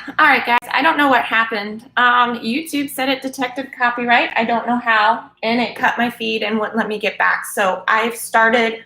All right, guys, I don't know what happened. YouTube said it detected copyright. I don't know how, and it cut my feed and wouldn't let me get back. So I started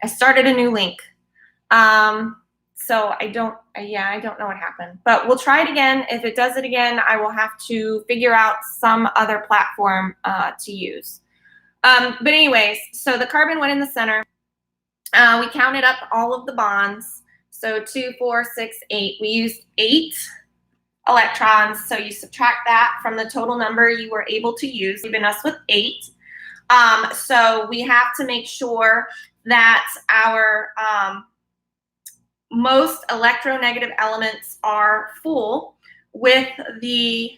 a new link. So I don't know what happened, but we'll try it again. If it does it again, I will have to figure out some other platform to use. But anyways, so the carbon went in the center. We counted up all of the bonds. So 2, 4, 6, 8. We used 8 electrons. So you subtract that from the total number you were able to use, leaving us with 8. So we have to make sure that our most electronegative elements are full with the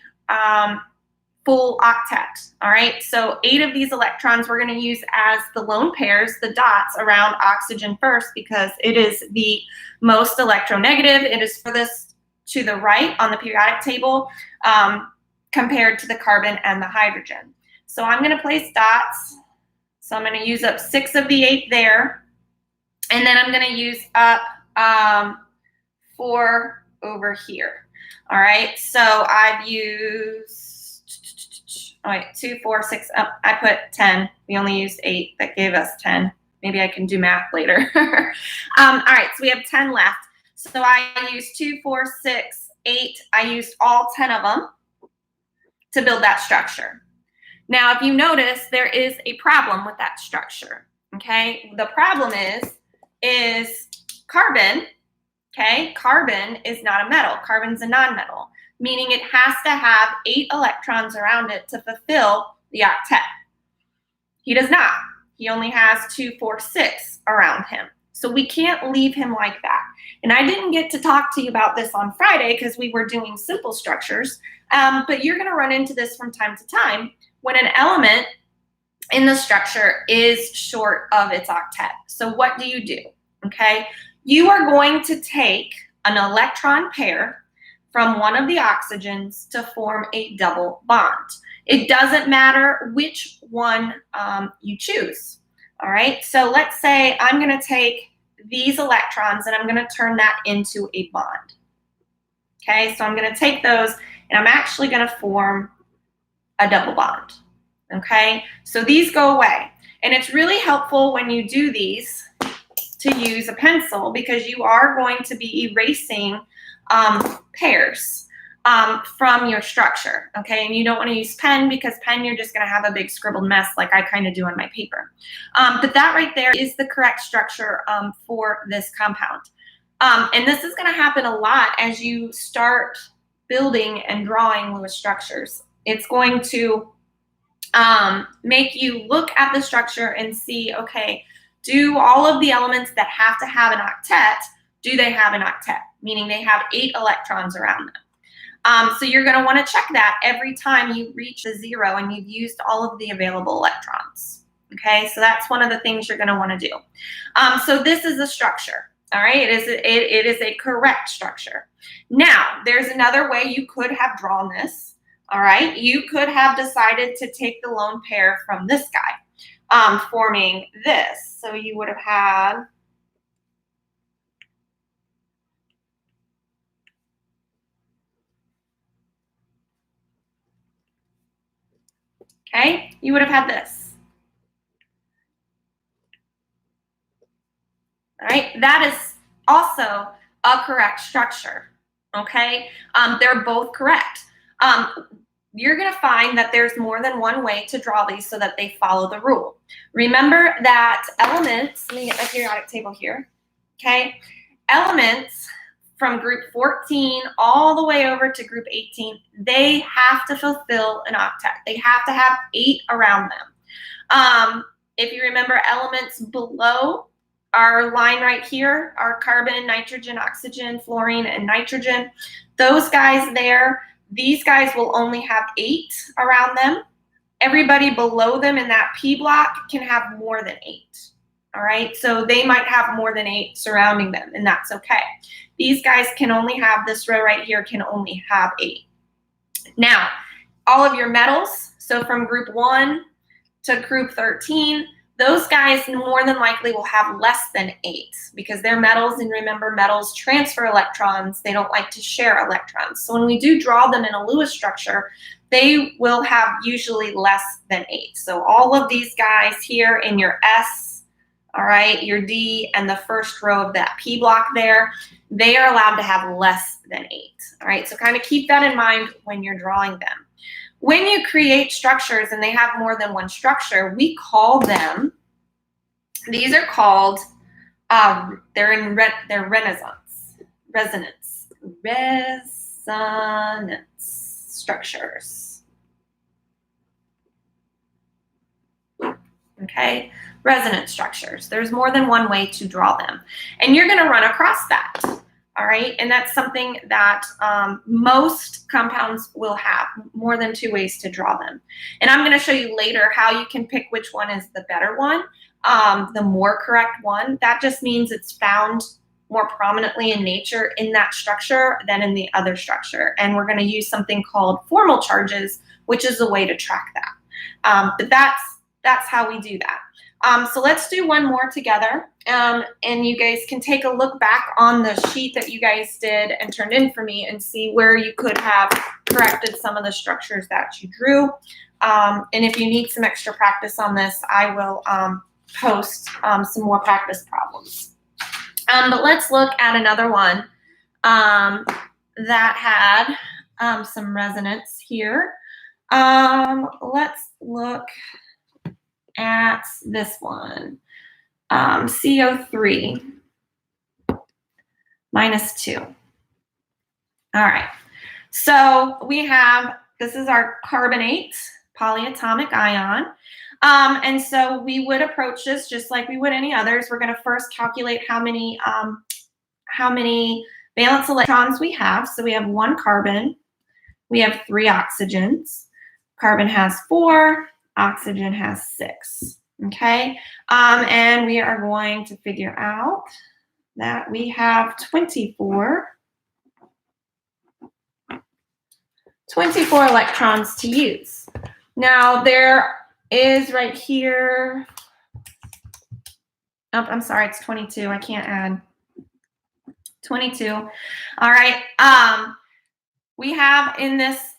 full octet. All right, so 8 of these electrons we're going to use as the lone pairs, the dots around oxygen first, because it is the most electronegative. It is furthest to the right on the periodic table compared to the carbon and the hydrogen. So I'm going to place dots. So I'm going to use up 6 of the 8 there, and then I'm going to use up 4 over here. All right, so I've used 2, 4, 6. Oh, I put 10. We only used 8. That gave us 10. Maybe I can do math later. All right, so we have 10 left. So I used 2, 4, 6, 8. I used all 10 of them to build that structure. Now, if you notice, there is a problem with that structure. Okay, the problem is carbon. Okay, carbon is not a metal. Carbon's a nonmetal, meaning it has to have 8 electrons around it to fulfill the octet. He does not. He only has 2, 4, 6 around him. So we can't leave him like that. And I didn't get to talk to you about this on Friday because we were doing simple structures, but you're going to run into this from time to time when an element in the structure is short of its octet. So what do? Okay, you are going to take an electron pair from one of the oxygens to form a double bond. It doesn't matter which one you choose. All right, so let's say I'm going to take these electrons and I'm going to turn that into a bond. Okay, so I'm going to take those and I'm actually going to form a double bond. Okay, so these go away. And it's really helpful when you do these to use a pencil because you are going to be erasing pairs from your structure, okay? And you don't want to use pen because pen, you're just going to have a big scribbled mess like I kind of do on my paper. But that right there is the correct structure for this compound. And this is going to happen a lot as you start building and drawing Lewis structures. It's going to make you look at the structure and see, okay, do all of the elements that have to have an octet, do they have an octet? Meaning they have 8 electrons around them. So you're going to want to check that every time you reach the 0 and you've used all of the available electrons. Okay, so that's one of the things you're going to want to do. So this is a structure. All right, it is a correct structure. Now, there's another way you could have drawn this. All right, you could have decided to take the lone pair from this guy, forming this. So you would have had okay, you would have had this. All right, that is also a correct structure. Okay, they're both correct. You're going to find that there's more than one way to draw these so that they follow the rule. Remember that elements, let me get my periodic table here, okay? Elements from group 14 all the way over to group 18, they have to fulfill an octet. They have to have 8 around them. If you remember elements below our line right here, our carbon, nitrogen, oxygen, fluorine, and nitrogen, those guys there, these guys will only have 8 around them. Everybody below them in that P block can have more than 8. All right, so they might have more than 8 surrounding them, and that's okay. These guys can only have, this row right here can only have 8. Now, all of your metals, so from group 1 to group 13, those guys more than likely will have less than 8 because they're metals, and remember, metals transfer electrons. They don't like to share electrons. So when we do draw them in a Lewis structure, they will have usually less than 8. So all of these guys here in your S, all right, your D, and the first row of that P block there, they are allowed to have less than 8. All right, so kind of keep that in mind when you're drawing them. When you create structures and they have more than one structure, we call them, these are called, they're resonance structures. Okay, resonance structures. There's more than one way to draw them. And you're going to run across that. All right, and that's something that most compounds will have, more than 2 ways to draw them. And I'm going to show you later how you can pick which one is the better one, the more correct one. That just means it's found more prominently in nature in that structure than in the other structure. And we're going to use something called formal charges, which is a way to track that. But that's how we do that. So let's do one more together, and you guys can take a look back on the sheet that you guys did and turned in for me and see where you could have corrected some of the structures that you drew. And if you need some extra practice on this, I will post some more practice problems. But let's look at another one that had some resonance here. Let's look at this one, CO3 -2. All right, so we have, this is our carbonate polyatomic ion. And so we would approach this just like we would any others. We're going to first calculate how many valence electrons we have. So we have 1 carbon, we have 3 oxygens. Carbon has 4. Oxygen has 6, okay? And we are going to figure out that we have 24 electrons to use. Now there is right here, oh, I'm sorry, it's 22, I can't add 22. All right, we have in this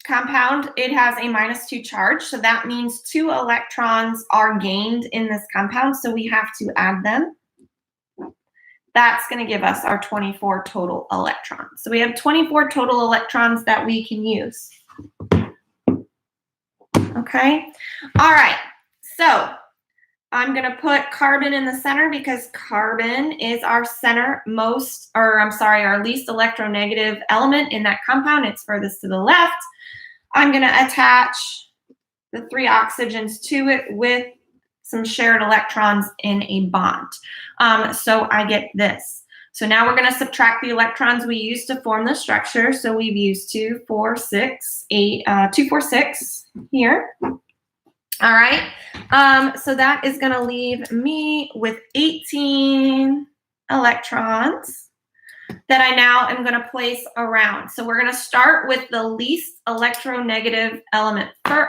compound, it has a -2 charge, so that means 2 electrons are gained in this compound, so we have to add them. That's going to give us our 24 total electrons. So we have 24 total electrons that we can use. Okay, all right, so I'm going to put carbon in the center because carbon is our our least electronegative element in that compound. It's furthest to the left. I'm going to attach the 3 oxygens to it with some shared electrons in a bond. So I get this. So now we're going to subtract the electrons we used to form the structure. So we've used 2, 4, 6, 8, 2, 4, 6 here. All right. So that is going to leave me with 18 electrons that I now am going to place around. So we're going to start with the least electronegative element. I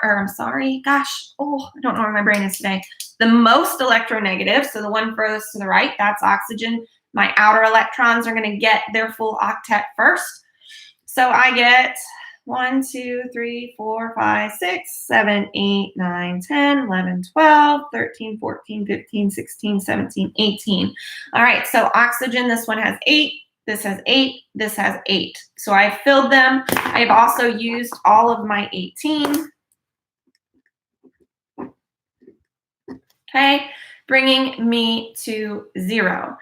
don't know where my brain is today. The most electronegative, so the one furthest to the right, that's oxygen. My outer electrons are going to get their full octet first. So I get 1, 2, 3, 4, 5, 6, 7, 8, 9, 10, 11, 12, 13, 14, 15, 16, 17, 18. All right, so oxygen, this one has 8. This has 8, this has 8. So I filled them. I've also used all of my 18. Okay, bringing me to 0.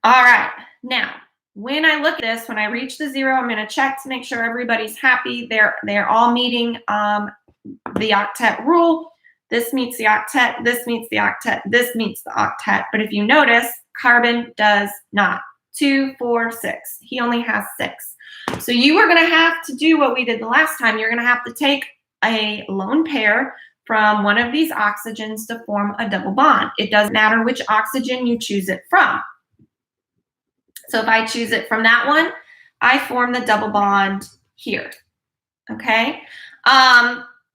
All right, now, when I look at this, when I reach the 0, I'm going to check to make sure everybody's happy. They're all meeting the octet rule. This meets the octet, this meets the octet, this meets the octet. But if you notice, carbon does not. 2, 4, 6. He only has 6. So you are going to have to do what we did the last time. You're going to have to take a lone pair from one of these oxygens to form a double bond. It doesn't matter which oxygen you choose it from. So if I choose it from that one, I form the double bond here. Okay.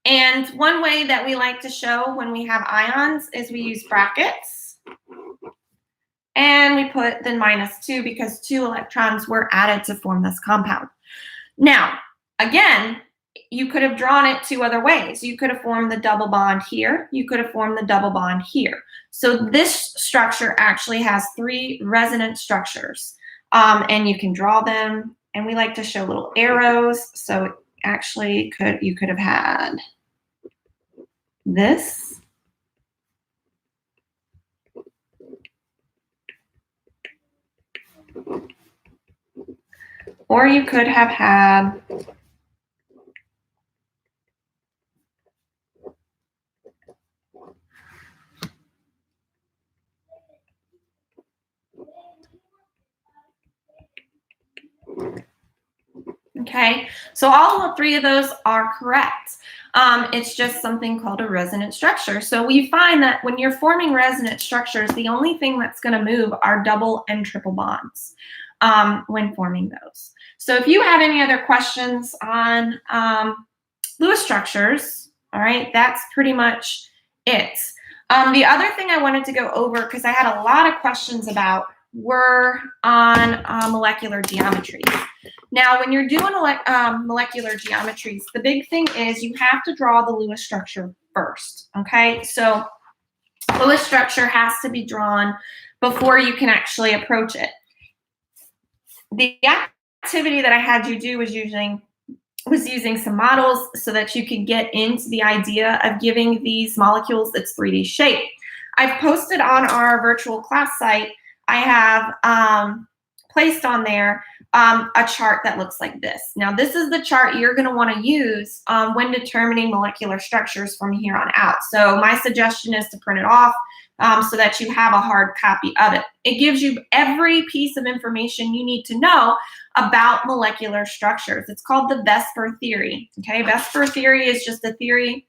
And one way that we like to show when we have ions is we use brackets. And we put the -2 because 2 electrons were added to form this compound. Now, again, you could have drawn it two other ways. You could have formed the double bond here. You could have formed the double bond here. So this structure actually has 3 resonant structures. And you can draw them. And we like to show little arrows. So it actually you could have had this. Or you could have had okay, so all 3 of those are correct. It's just something called a resonant structure. So we find that when you're forming resonant structures, the only thing that's going to move are double and triple bonds when forming those. So if you have any other questions on Lewis structures, all right, that's pretty much it. The other thing I wanted to go over, because I had a lot of questions about, were on molecular geometry. Now, when you're doing molecular geometries, the big thing is you have to draw the Lewis structure first, okay? So Lewis structure has to be drawn before you can actually approach it. The activity that I had you do was using some models so that you could get into the idea of giving these molecules its 3D shape. I've posted on our virtual class site, I have placed on there a chart that looks like this. Now, this is the chart you're going to want to use when determining molecular structures from here on out. So my suggestion is to print it off so that you have a hard copy of it. It gives you every piece of information you need to know about molecular structures. It's called the VSEPR theory. Okay, VSEPR theory is just a theory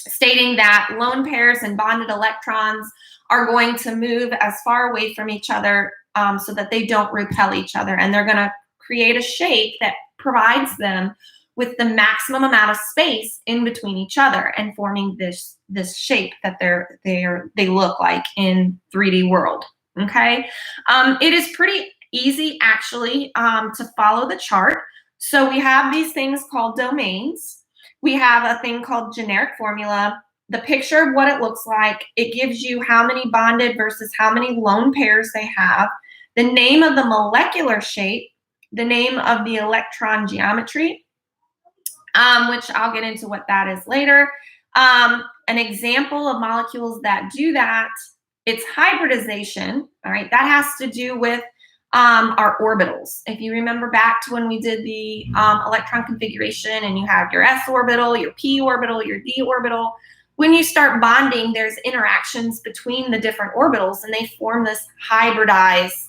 stating that lone pairs and bonded electrons are going to move as far away from each other so that they don't repel each other, and they're going to create a shape that provides them with the maximum amount of space in between each other and forming this shape that they look like in 3D world. Okay, it is pretty easy actually to follow the chart. So we have these things called domains. We have a thing called generic formula, the picture of what it looks like. It gives you how many bonded versus how many lone pairs they have, the name of the molecular shape, the name of the electron geometry, which I'll get into what that is later. An example of molecules that do that, it's hybridization, all right? That has to do with our orbitals. If you remember back to when we did the electron configuration and you have your s orbital, your p orbital, your d orbital, when you start bonding, there's interactions between the different orbitals and they form this hybridized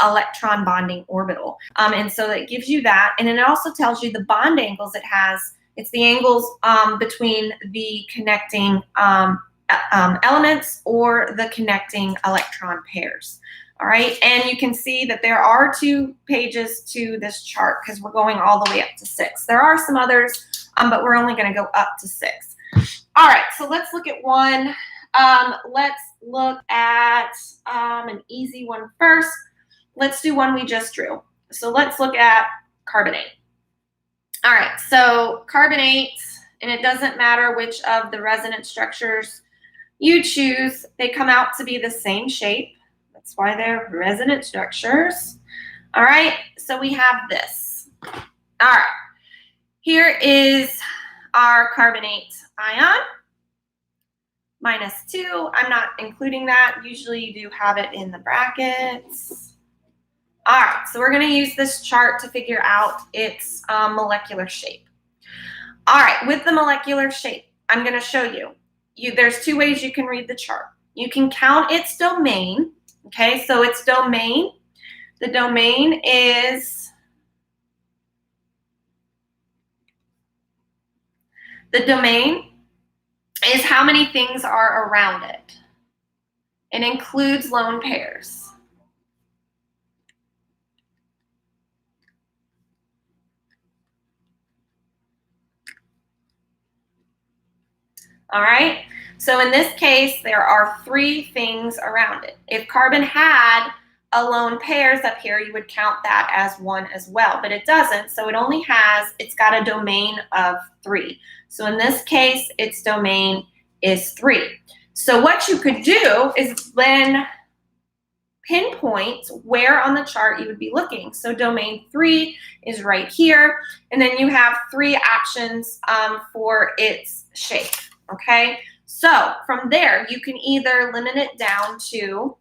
electron bonding orbital. And so it gives you that. And it also tells you the bond angles it has. It's the angles between the connecting elements or the connecting electron pairs. All right, and you can see that there are 2 pages to this chart because we're going all the way up to 6. There are some others, but we're only going to go up to 6. All right, so let's look at one. Let's look at an easy one first. Let's do one we just drew. So let's look at carbonate. All right, so carbonate, and it doesn't matter which of the resonant structures you choose, they come out to be the same shape. That's why they're resonant structures. All right, so we have this. All right, here is our carbonate ion, -2. I'm not including that. Usually you do have it in the brackets. All right, so we're going to use this chart to figure out its molecular shape. All right, with the molecular shape, I'm going to show you. There's 2 ways you can read the chart. You can count its domain. Okay, so its domain, the domain is how many things are around it. It includes lone pairs. All right. So in this case, there are 3 things around it. If carbon had a lone pairs up here, you would count that as 1 as well, but it doesn't. So it's got a domain of 3. So in this case, its domain is 3. So what you could do is then pinpoint where on the chart you would be looking. So domain 3 is right here, and then you have 3 options for its shape, okay? So from there, you can either limit it down to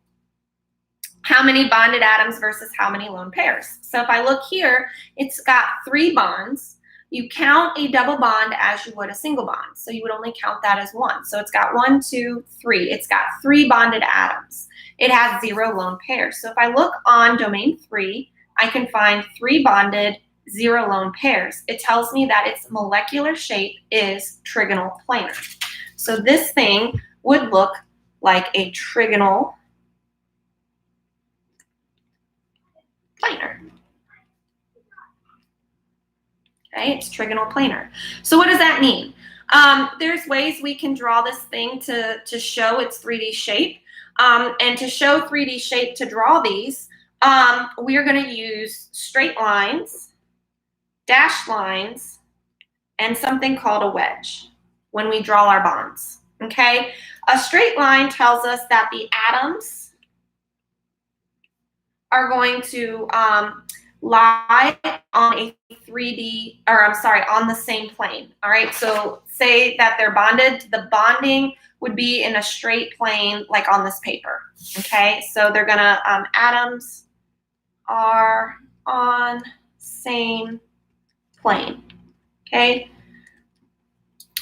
how many bonded atoms versus how many lone pairs. So if I look here, it's got 3 bonds. You count a double bond as you would a single bond. So you would only count that as 1. So it's got 1, 2, 3. It's got 3 bonded atoms. It has 0 lone pairs. So if I look on domain 3, I can find 3 bonded, 0 lone pairs. It tells me that its molecular shape is trigonal planar. So this thing would look like a trigonal planar. Okay, it's trigonal planar. So what does that mean? There's ways we can draw this thing to show its 3D shape. And to show 3D shape to draw these, we are going to use straight lines, dashed lines, and something called a wedge when we draw our bonds. Okay, a straight line tells us that the atoms are going to lie on a 3D, or I'm sorry, on the same plane. All right, so say that they're bonded. The bonding would be in a straight plane, like on this paper. Okay, so they're gonna, atoms are on same plane. Okay,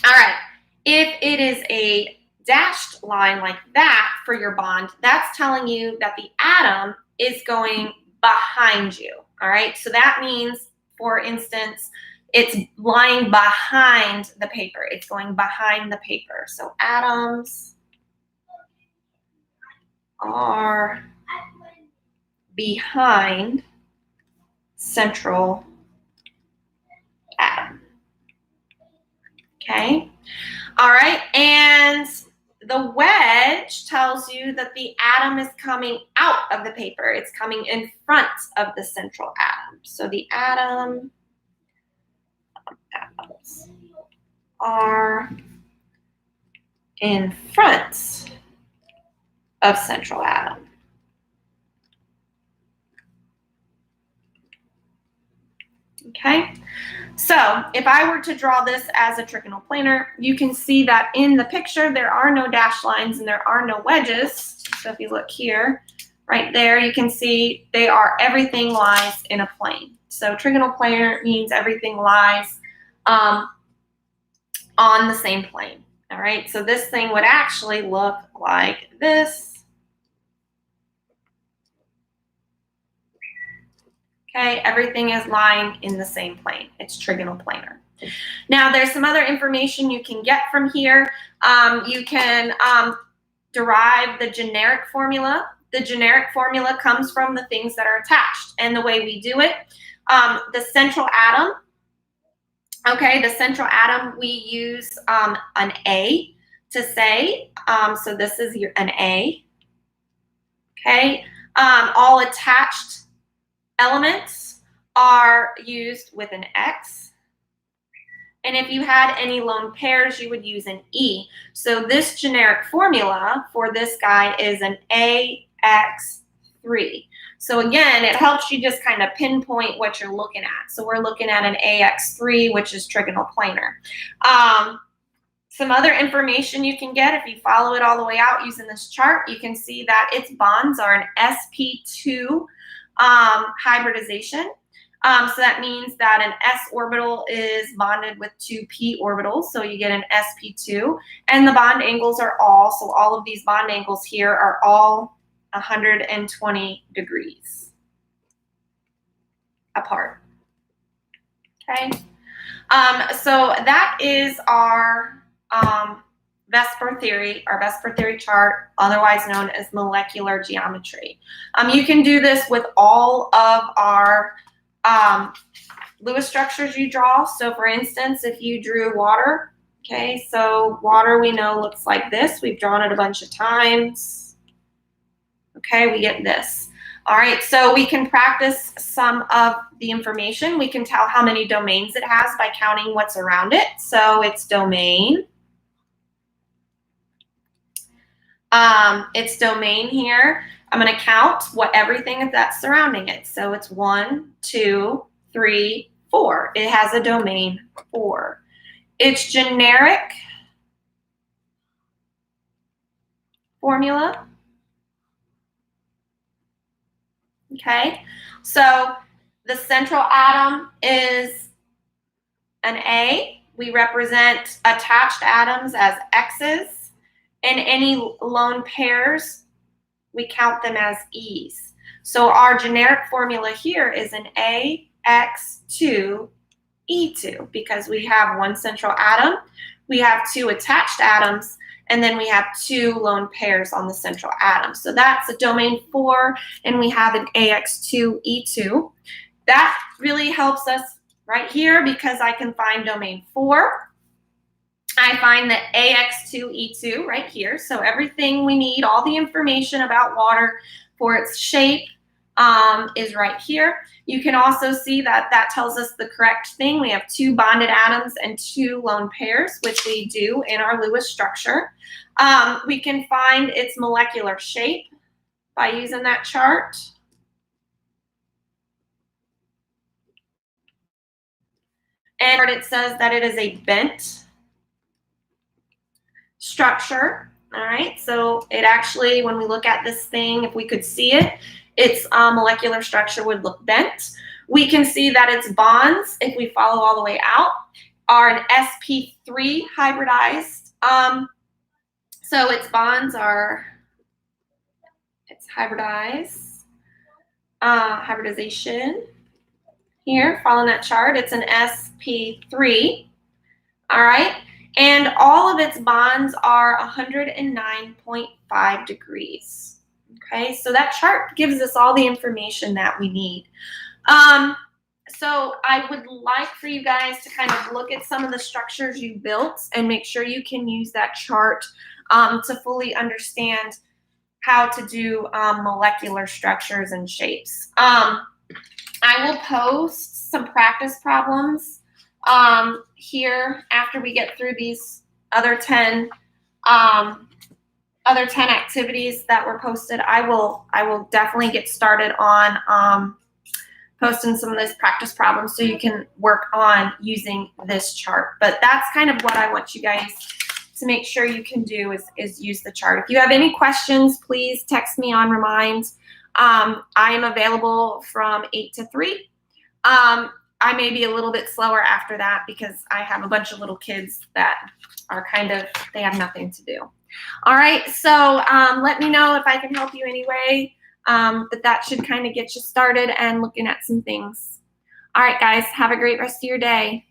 all right. If it is a dashed line like that for your bond, that's telling you that the atom is going behind you. All right, so that means, for instance, it's lying behind the paper. It's going behind the paper. So atoms are behind central atom. Okay, all right, and the wedge tells you that the atom is coming out of the paper. It's coming in front of the central atom. So the atoms are in front of central atom. Okay, so if I were to draw this as a trigonal planar, you can see that in the picture there are no dashed lines and there are no wedges. So if you look here, right there, you can see everything lies in a plane. So trigonal planar means everything lies on the same plane. All right, so this thing would actually look like this. Okay, everything is lying in the same plane. It's trigonal planar. Now, there's some other information you can get from here. You can derive the generic formula. The generic formula comes from the things that are attached. And the way we do it, the central atom, okay, the central atom, we use an A to say. So this is an A. Okay, all attached elements are used with an X. And if you had any lone pairs, you would use an E. So this generic formula for this guy is an AX3. So again, it helps you just kind of pinpoint what you're looking at. So we're looking at an AX3, which is trigonal planar. Some other information you can get if you follow it all the way out using this chart, you can see that its bonds are an sp2 hybridization. So that means that an s orbital is bonded with 2 p orbitals, so you get an sp2. And the bond angles are so all of these bond angles here are all 120 degrees apart. Okay, so that is our VSEPR theory, our VSEPR theory chart, otherwise known as molecular geometry. You can do this with all of our Lewis structures you draw. So for instance, if you drew water, Okay, so water we know looks like this. We've drawn it a bunch of times. Okay, we get this. All right, so we can practice some of the information. We can tell how many domains it has by counting what's around it. So it's domain. It's domain here. I'm going to count what everything that's surrounding it. So it's 1, 2, 3, 4. It has a domain 4. Its generic formula. Okay, so the central atom is an A. We represent attached atoms as X's, and any lone pairs, we count them as E's. So our generic formula here is an AX2 E2 because we have one central atom, we have 2 attached atoms, and then we have 2 lone pairs on the central atom. So that's a domain 4, and we have an AX2 E2. That really helps us right here because I can find domain 4. I find the AX2E2 right here. So everything we need, all the information about water for its shape is right here. You can also see that that tells us the correct thing. We have 2 bonded atoms and 2 lone pairs, which we do in our Lewis structure. We can find its molecular shape by using that chart. And it says that it is a bent structure. All right, so it actually, when we look at this thing, if we could see it, its molecular structure would look bent. We can see that its bonds, if we follow all the way out, are an sp3 hybridized. So its bonds are, it's hybridized, hybridization here, following that chart. It's an sp3, all right? And all of its bonds are 109.5 degrees. Okay, so that chart gives us all the information that we need. So I would like for you guys to kind of look at some of the structures you built and make sure you can use that chart to fully understand how to do molecular structures and shapes. I will post some practice problems here after we get through these other 10 activities that were posted. I will definitely get started on posting some of those practice problems so you can work on using this chart. But that's kind of what I want you guys to make sure you can do is use the chart. If you have any questions, please text me on Remind. I am available from 8 to 3. I may be a little bit slower after that because I have a bunch of little kids that are they have nothing to do. All right, so let me know if I can help you anyway, but that should kind of get you started and looking at some things. All right, guys, have a great rest of your day.